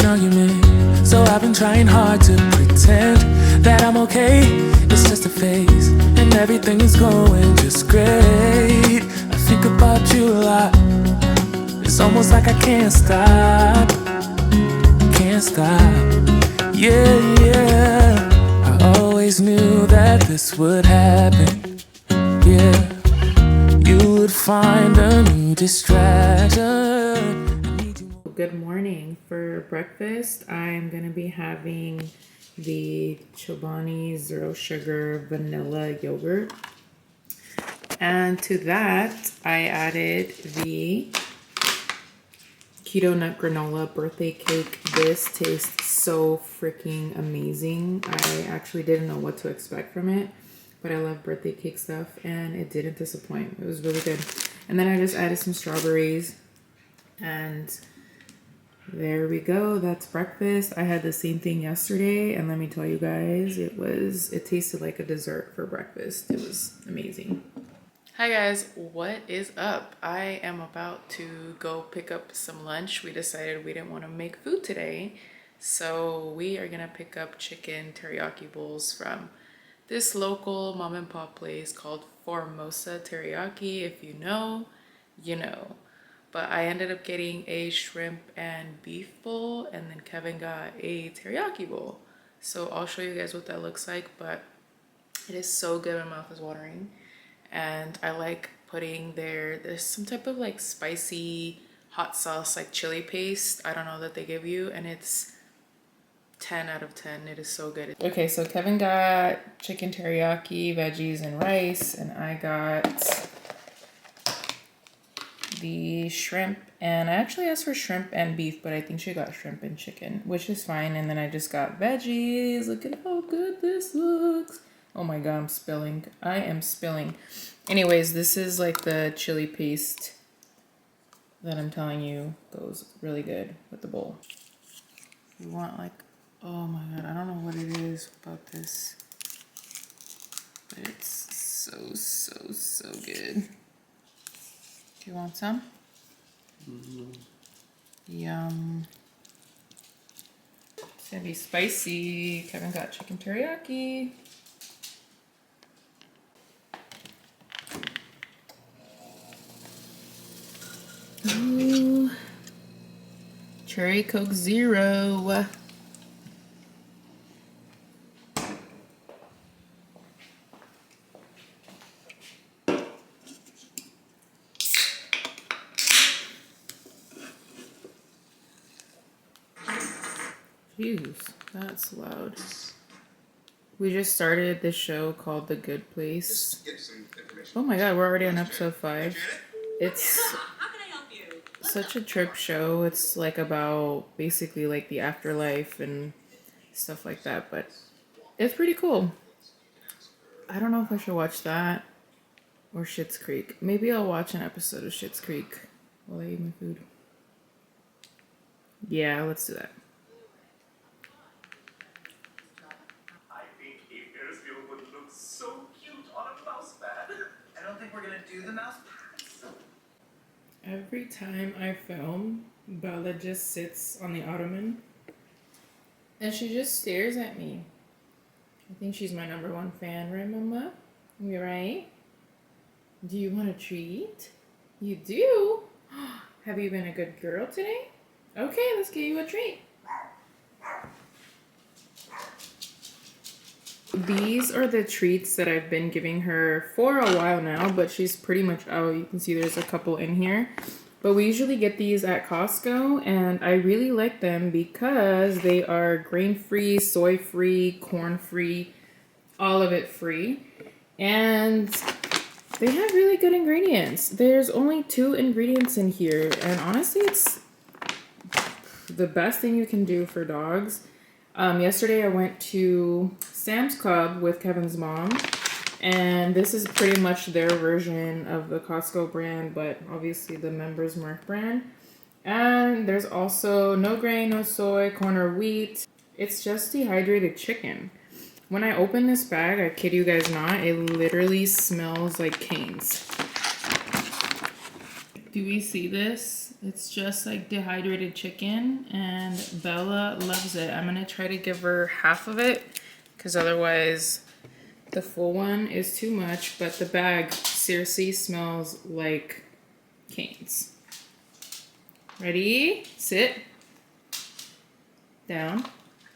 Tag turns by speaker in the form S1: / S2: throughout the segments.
S1: argument, so I've been trying hard to pretend that I'm okay. It's just a phase, and everything is going just great. I think about you a lot. It's almost like I can't stop. Can't stop. Yeah. I always knew that this would happen. Yeah. You would find a new distraction.
S2: Good morning. For breakfast, I'm going to be having the Chobani Zero Sugar Vanilla Yogurt. And to that, I added the Keto Nut Granola Birthday Cake. This tastes so freaking amazing. I actually didn't know what to expect from it, but I love birthday cake stuff, and it didn't disappoint. It was really good. And then I just added some strawberries, and there we go. That's breakfast. I had the same thing yesterday, and let me tell you guys, it tasted like a dessert for breakfast. It was amazing. Hi guys, what is up? I am about to go pick up some lunch. We decided we didn't want to make food today, so we are gonna pick up chicken teriyaki bowls from this local mom and pop place called Formosa Teriyaki. If you know, you know. But I ended up getting a shrimp and beef bowl, and then Kevin got a teriyaki bowl. So I'll show you guys what that looks like, but it is so good. My mouth is watering. And I like putting there's some type of like spicy hot sauce, like chili paste, I don't know, that they give you, and it's 10 out of 10. It is so good. Okay, so Kevin got chicken teriyaki, veggies, and rice, and I got the shrimp, and I actually asked for shrimp and beef, but I think she got shrimp and chicken, which is fine. And then I just got veggies. Look at how good this looks. Oh my god, I'm spilling. I am spilling. Anyways, this is like the chili paste that I'm telling you goes really good with the bowl. You want like, oh my god, I don't know what it is about this, but it's so good. Do you want some? Mm-hmm. Yum. It's gonna be spicy. Kevin got chicken teriyaki. Ooh. Cherry Coke Zero. Jeez, that's loud. We just started this show called The Good Place. Oh my god, we're already on episode 5. It's such a trip show. It's like about basically like the afterlife and stuff like that, but it's pretty cool. I don't know if I should watch that or Schitt's Creek. Maybe I'll watch an episode of Schitt's Creek while I eat my food. Yeah, let's do that.
S3: We're gonna do the mouse pads.
S2: Every time I film, Bella just sits on the ottoman and she just stares at me. I think she's my #1 fan, right, Mama? You right? Do you want a treat? You do? Have you been a good girl today? Okay, let's give you a treat. These are the treats that I've been giving her for a while now, but she's pretty much out. You can see there's a couple in here. But we usually get these at Costco, and I really like them because they are grain-free, soy-free, corn-free, all of it free. And they have really good ingredients. There's only 2 ingredients in here, and honestly, it's the best thing you can do for dogs. Yesterday I went to Sam's Club with Kevin's mom, and this is pretty much their version of the Costco brand, but obviously the Members Mark brand. And there's also no grain, no soy, corn or wheat. It's just dehydrated chicken. When I open this bag, I kid you guys not, it literally smells like Cane's. Do we see this? It's just like dehydrated chicken, and Bella loves it. I'm gonna try to give her half of it because otherwise the full one is too much, but the bag seriously smells like Cane's. Ready? Sit. Down.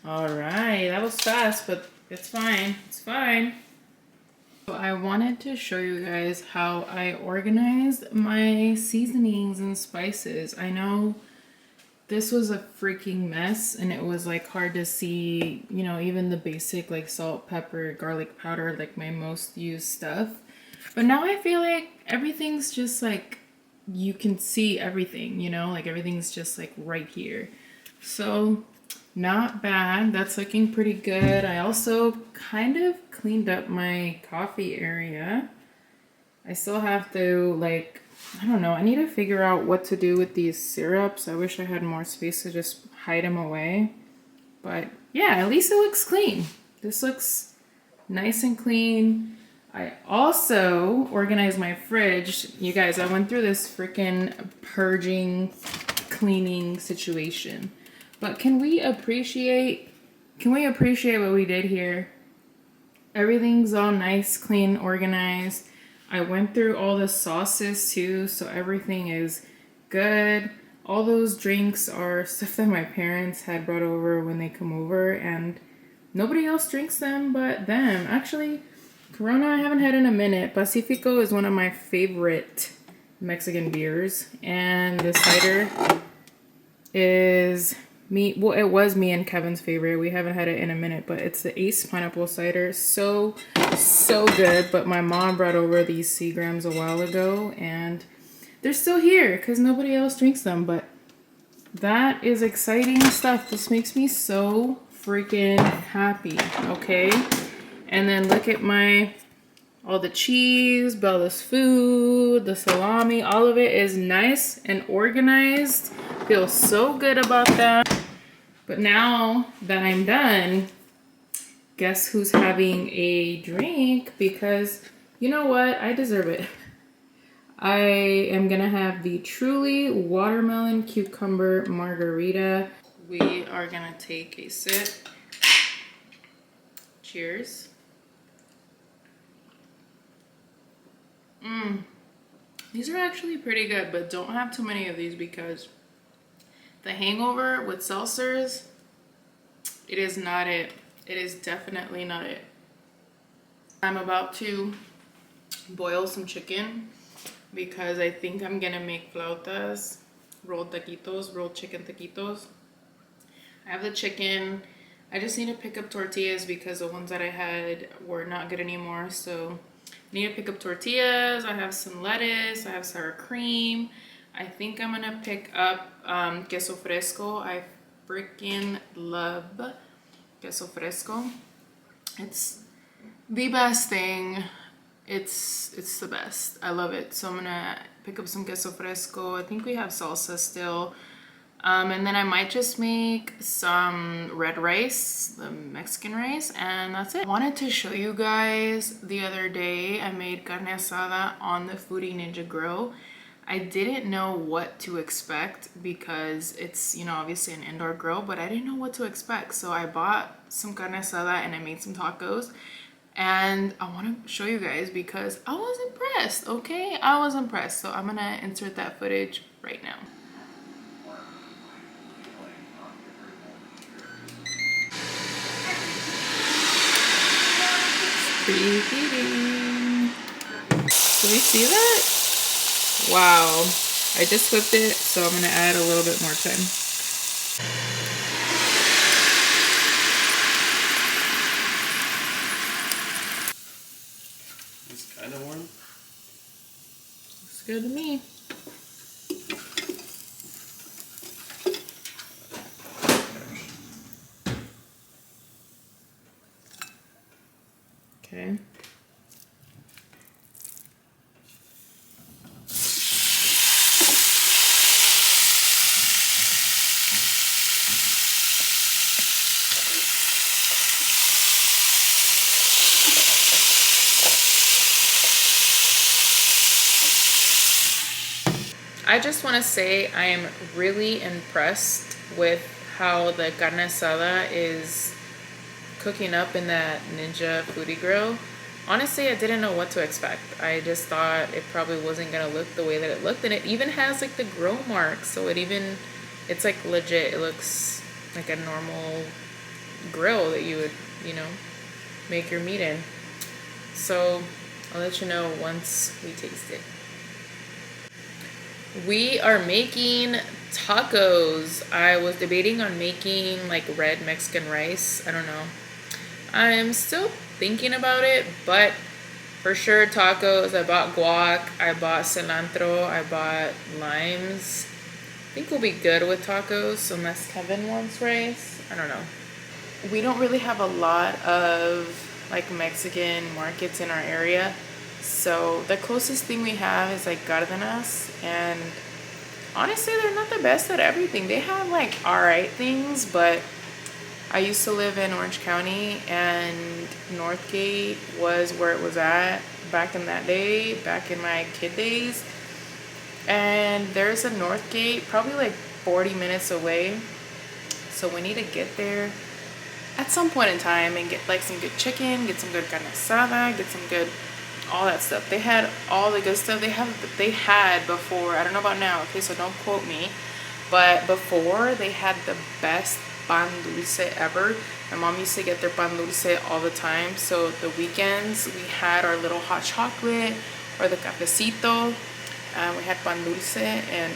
S2: All right, that was fast, but it's fine. It's fine. So I wanted to show you guys how I organized my seasonings and spices. I know this was a freaking mess and it was like hard to see, you know, even the basic like salt, pepper, garlic powder, like my most used stuff. But now I feel like everything's just like, you can see everything, you know, like everything's just like right here. So not bad. That's looking pretty good. I also kind of cleaned up my coffee area. I still have to like, I don't know, I need to figure out what to do with these syrups. I wish I had more space to just hide them away. But yeah, at least it looks clean. This looks nice and clean. I also organized my fridge. You guys, I went through this freaking purging, cleaning situation. But can we appreciate what we did here? Everything's all nice, clean, organized. I went through all the sauces too, so everything is good. All those drinks are stuff that my parents had brought over when they come over, and nobody else drinks them but them. Actually, Corona I haven't had in a minute. Pacifico is one of my favorite Mexican beers, and the cider is well, it was me and Kevin's favorite. We haven't had it in a minute, but it's the Ace pineapple cider. So good. But my mom brought over these Seagrams a while ago, and they're still here because nobody else drinks them. But that is exciting stuff. This makes me so freaking happy. Okay, and then look at all the cheese, Bella's food, the salami, all of it is nice and organized. Feel so good about that. But now that I'm done, guess who's having a drink? Because you know what? I deserve it. I am gonna have the Truly Watermelon Cucumber Margarita. We are gonna take a sip. Cheers. These are actually pretty good, but don't have too many of these because the hangover with seltzers, it is not it. It is definitely not it. I'm about to boil some chicken because I think I'm gonna make flautas, rolled chicken taquitos. I have the chicken. I just need to pick up tortillas because the ones that I had were not good anymore. So I need to pick up tortillas. I have some lettuce. I have sour cream. I think I'm gonna pick up queso fresco. I freaking love queso fresco. It's the best thing. It's the best. I love it. So I'm gonna pick up some queso fresco. I think we have salsa still. And then I might just make some red rice, the Mexican rice, and that's it. I wanted to show you guys the other day I made carne asada on the Foodie Ninja Grill. I didn't know what to expect because it's, you know, obviously an indoor grill, but I didn't know what to expect. So I bought some carne asada and I made some tacos. And I want to show you guys because I was impressed, okay? I was impressed. So I'm going to insert that footage right now. Preheating. Do we see that? Wow. I just flipped it, so I'm going to add a little bit more time.
S4: It's kind of warm.
S2: Looks good to me. Okay. I just want to say I am really impressed with how the carne asada is cooking up in that Ninja Foodie grill. Honestly, I didn't know what to expect. I just thought it probably wasn't gonna look the way that it looked, and it even has like the grill mark, so it's like legit. It looks like a normal grill that you would, make your meat in. So I'll let you know once we taste it. We are making tacos. I was debating on making like red Mexican rice. I don't know. I'm still thinking about it, but for sure tacos. I bought guac, I bought cilantro, I bought limes. I think we'll be good with tacos unless Kevin wants rice. I don't know. We don't really have a lot of like Mexican markets in our area. So the closest thing we have is like Cardenas, and honestly they're not the best at everything. They have like alright things, but I used to live in Orange County, and Northgate was where it was at back in that day, back in my kid days. And there's a Northgate probably like 40 minutes away. So we need to get there at some point in time and get like some good chicken, get some good carne asada, get some good all that stuff. They had all the good stuff they had before. I don't know about now, okay, so don't quote me, but before they had the best pan dulce ever. My mom used to get their pan dulce all the time. So the weekends we had our little hot chocolate or the cafecito. We had pan dulce and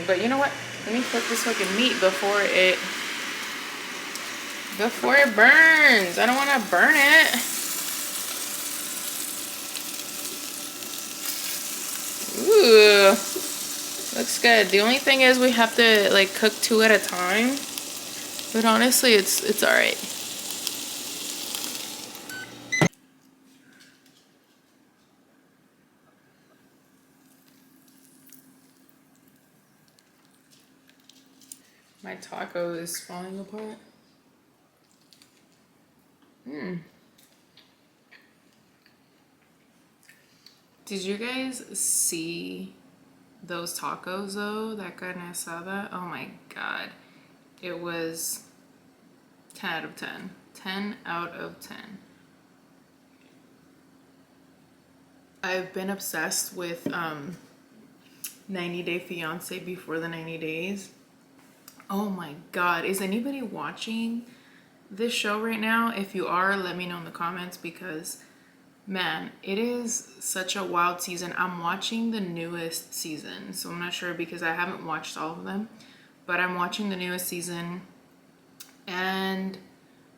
S2: but you know what? Let me cook this fucking meat before it burns. I don't want to burn it. Ooh, looks good. The only thing is we have to like cook 2 at a time, but honestly it's all right. My taco is falling apart. Did you guys see those tacos though? That carne asada? Oh my god. It was 10 out of 10. 10 out of 10. I've been obsessed with 90 Day Fiance Before the 90 Days. Oh my god. Is anybody watching this show right now? If you are, let me know in the comments, because man, it is such a wild season. I'm watching the newest season, so I'm not sure because I haven't watched all of them, but I'm watching the newest season, and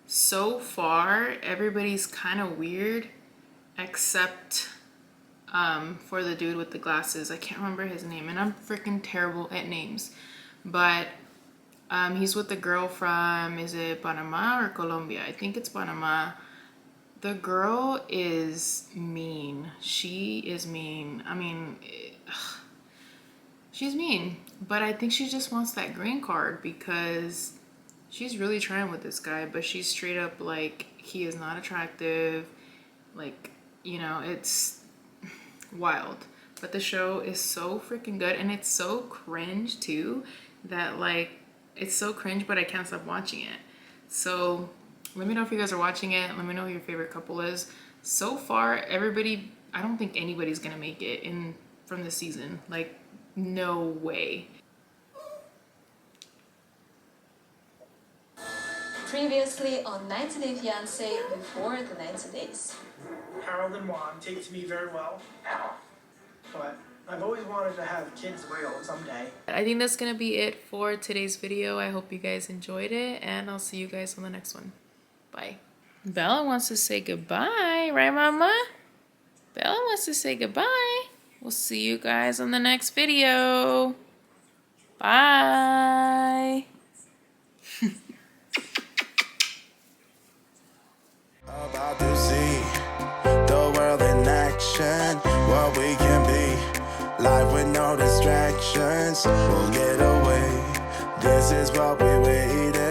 S2: so far everybody's kind of weird except for the dude with the glasses. I can't remember his name, and I'm freaking terrible at names, but he's with the girl from, is it Panama or Colombia? I think it's Panama. The girl is mean. She is mean. I mean, she's mean. But I think she just wants that green card because she's really trying with this guy. But she's straight up like, he is not attractive. Like, it's wild. But the show is so freaking good. And it's so cringe too that like, it's so cringe, but I can't stop watching it. So let me know if you guys are watching it. Let me know who your favorite couple is. So far, everybody, I don't think anybody's gonna make it from this season. Like, no way.
S4: Previously on 90 Day Fiancé Before the 90 Days.
S3: Harold and Juan take to me very well, but I've always wanted to have kids real someday.
S2: I think that's gonna be it for today's video. I hope you guys enjoyed it, and I'll see you guys on the next one. Bye. Bella wants to say goodbye, right, Mama? Bella wants to say goodbye. We'll see you guys on the next video. Bye.
S5: About to see the world in action, what we can be, life with no distractions, we'll get away, this is what we waited